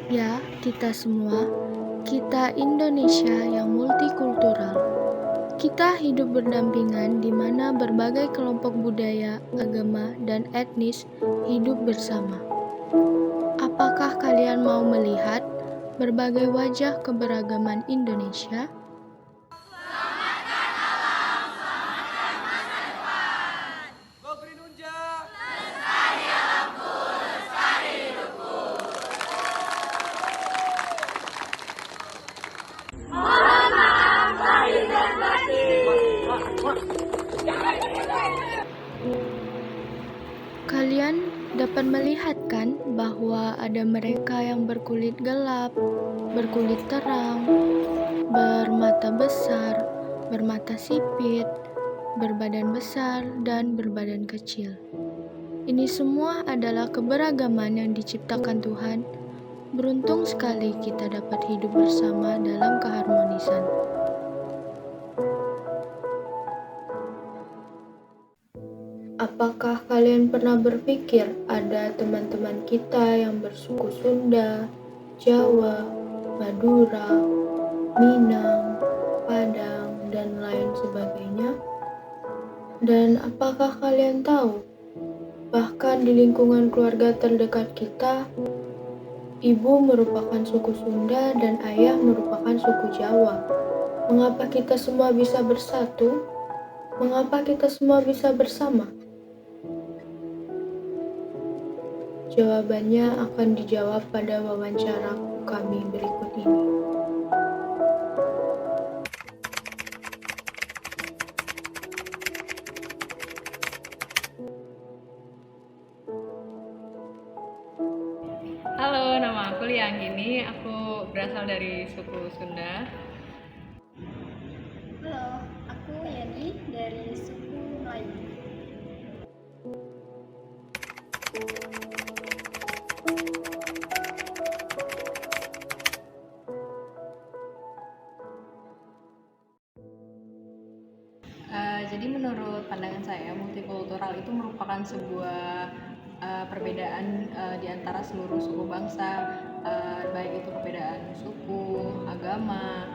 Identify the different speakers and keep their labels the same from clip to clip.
Speaker 1: Ya, kita semua, kita Indonesia yang multikultural. Kita hidup berdampingan di mana berbagai kelompok budaya, agama, dan etnis hidup bersama. Apakah kalian mau melihat berbagai wajah keberagaman Indonesia?
Speaker 2: Go Green Unja!
Speaker 1: Kalian dapat melihat kan bahwa ada mereka yang berkulit gelap, berkulit terang, bermata besar, bermata sipit, berbadan besar, dan berbadan kecil. Ini semua adalah keberagaman yang diciptakan Tuhan. Beruntung sekali kita dapat hidup bersama dalam keharmonisan. Apakah kalian pernah berpikir ada teman-teman kita yang bersuku Sunda, Jawa, Madura, Minang, Padang, dan lain sebagainya? Dan apakah kalian tahu, bahkan di lingkungan keluarga terdekat kita, ibu merupakan suku Sunda dan ayah merupakan suku Jawa. Mengapa kita semua bisa bersatu? Mengapa kita semua bisa bersama? Jawabannya akan dijawab pada wawancara kami berikut ini.
Speaker 3: Halo, nama aku Lianggini. Aku berasal dari suku Sunda.
Speaker 4: Halo, aku Yani dari suku Melayu.
Speaker 3: Jadi menurut pandangan saya, multikultural itu merupakan sebuah perbedaan di antara seluruh suku bangsa, baik itu perbedaan suku, agama,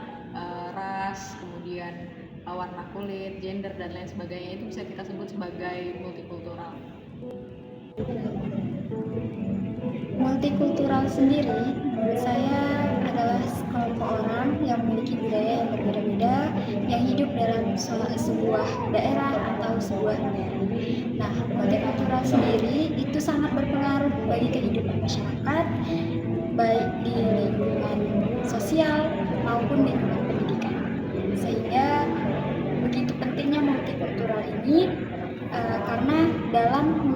Speaker 3: ras, kemudian warna kulit, gender, dan lain sebagainya. Itu bisa kita sebut sebagai multikultural.
Speaker 4: Multikultural sendiri menurut saya adalah sekelompok orang yang memiliki budaya yang berbeda-beda yang hidup dalam sebuah daerah atau sebuah negara. Nah, multikultural sendiri itu sangat berpengaruh bagi kehidupan masyarakat, baik di lingkungan sosial maupun lingkungan pendidikan. Sehingga begitu pentingnya multikultural ini karena dalam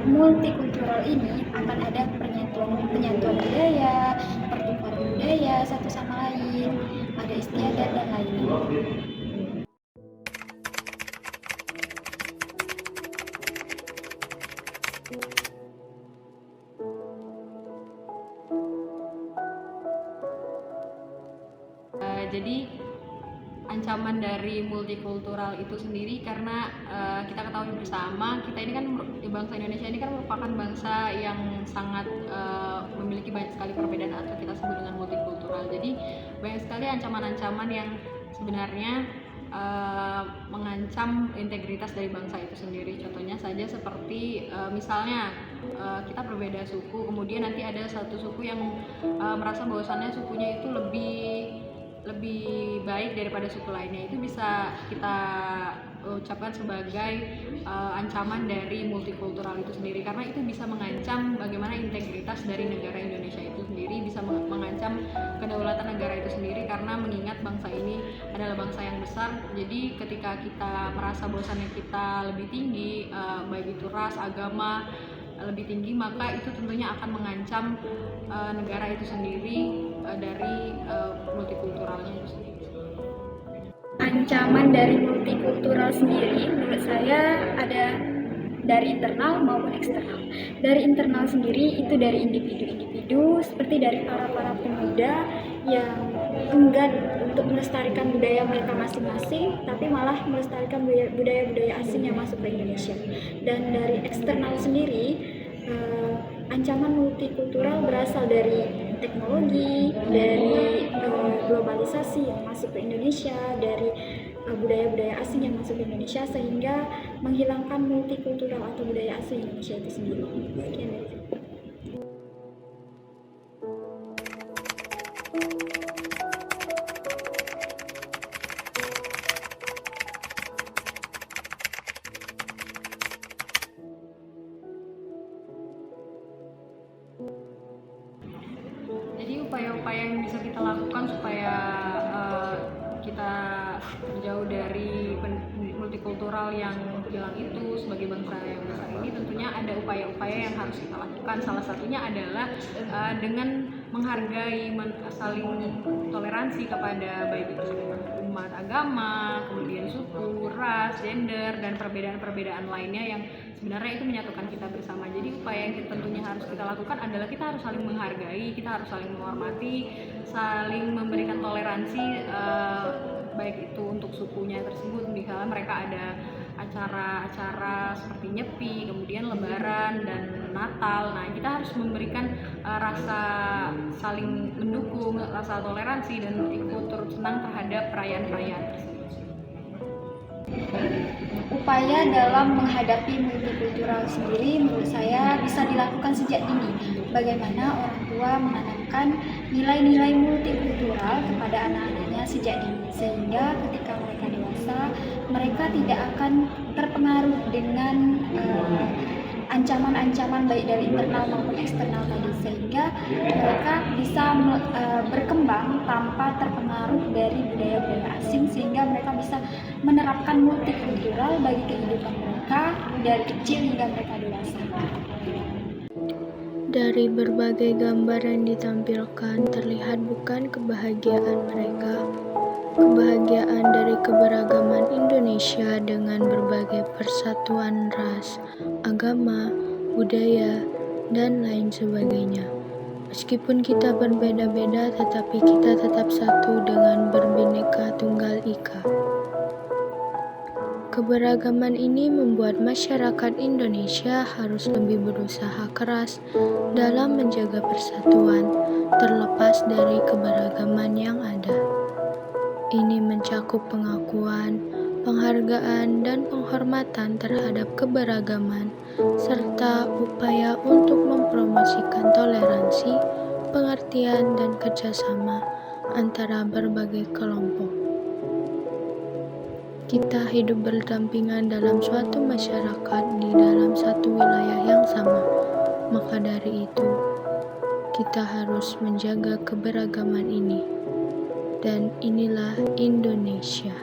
Speaker 4: multikultural ini akan ada penyatuan budaya, pertukaran budaya satu sama lain, ada istiadat dan lainnya.
Speaker 3: Jadi ancaman dari multikultural itu sendiri karena kita ketahui bersama, kita ini kan bangsa Indonesia ini kan merupakan bangsa yang sangat memiliki banyak sekali perbedaan atau kita sebut dengan multikultural. Jadi banyak sekali ancaman-ancaman yang sebenarnya mengancam integritas dari bangsa itu sendiri. Contohnya saja seperti misalnya kita berbeda suku, kemudian nanti ada satu suku yang merasa bahwasannya sukunya itu lebih baik daripada suku lainnya. Itu bisa kita ucapkan sebagai ancaman dari multikultural itu sendiri, karena itu bisa mengancam bagaimana integritas dari negara Indonesia itu sendiri, bisa mengancam kedaulatan negara itu sendiri, karena mengingat bangsa ini adalah bangsa yang besar. Jadi ketika kita merasa bahwasannya kita lebih tinggi, baik itu ras, agama lebih tinggi, maka itu tentunya akan mengancam negara itu sendiri dari multikulturalnya itu sendiri.
Speaker 4: Ancaman dari multikultural sendiri menurut saya ada dari internal maupun eksternal. Dari internal sendiri itu dari individu-individu seperti dari para pemuda yang enggan untuk melestarikan budaya mereka masing-masing, tapi malah melestarikan budaya-budaya asing yang masuk ke Indonesia. Dan dari eksternal sendiri ancaman multikultural berasal dari teknologi, dari globalisasi yang masuk ke Indonesia, dari budaya-budaya asing yang masuk ke Indonesia, sehingga menghilangkan multikultural atau budaya asli Indonesia itu sendiri. Sekian dari saya.
Speaker 3: Jadi upaya-upaya yang bisa kita lakukan supaya kita terjauh dari multikultural yang hilang itu sebagai bangsa yang besar ini, tentunya ada upaya-upaya yang harus kita lakukan. Salah satunya adalah dengan menghargai, saling toleransi kepada baik itu umat agama, kemudian suku, ras, gender, dan perbedaan-perbedaan lainnya yang sebenarnya itu menyatukan kita bersama. Jadi upaya yang tentunya harus kita lakukan adalah kita harus saling menghargai, kita harus saling menghormati, saling memberikan toleransi, baik itu untuk sukunya tersebut. Misalnya mereka ada acara-acara seperti Nyepi, kemudian Lebaran dan Natal. Nah, kita harus memberikan rasa saling mendukung, rasa toleransi, dan ikut turut senang terhadap perayaan-perayaan tersebut.
Speaker 4: Upaya dalam menghadapi multikultural sendiri menurut saya bisa dilakukan sejak dini. Bagaimana orang tua menanamkan nilai-nilai multikultural kepada anak-anaknya sejak dini, sehingga ketika mereka dewasa mereka tidak akan terpengaruh dengan ancaman-ancaman baik dari internal maupun eksternal tadi, sehingga mereka bisa berkembang tanpa terpengaruh dari budaya-budaya asing, sehingga mereka bisa menerapkan multikultural bagi kehidupan mereka dari kecil hingga mereka dewasa.
Speaker 1: Dari berbagai gambar yang ditampilkan terlihat bukan kebahagiaan mereka, kebahagiaan dari keberagaman Indonesia dengan berbagai persatuan ras, agama, budaya, dan lain sebagainya. Meskipun kita berbeda-beda, tetapi kita tetap satu dengan berbineka tunggal ika. Keberagaman ini membuat masyarakat Indonesia harus lebih berusaha keras dalam menjaga persatuan, terlepas dari keberagaman yang ada. Ini mencakup pengakuan, penghargaan, dan penghormatan terhadap keberagaman, serta upaya untuk mempromosikan toleransi, pengertian, dan kerjasama antara berbagai kelompok. Kita hidup berdampingan dalam suatu masyarakat di dalam satu wilayah yang sama. Maka dari itu, kita harus menjaga keberagaman ini. Dan inilah Indonesia.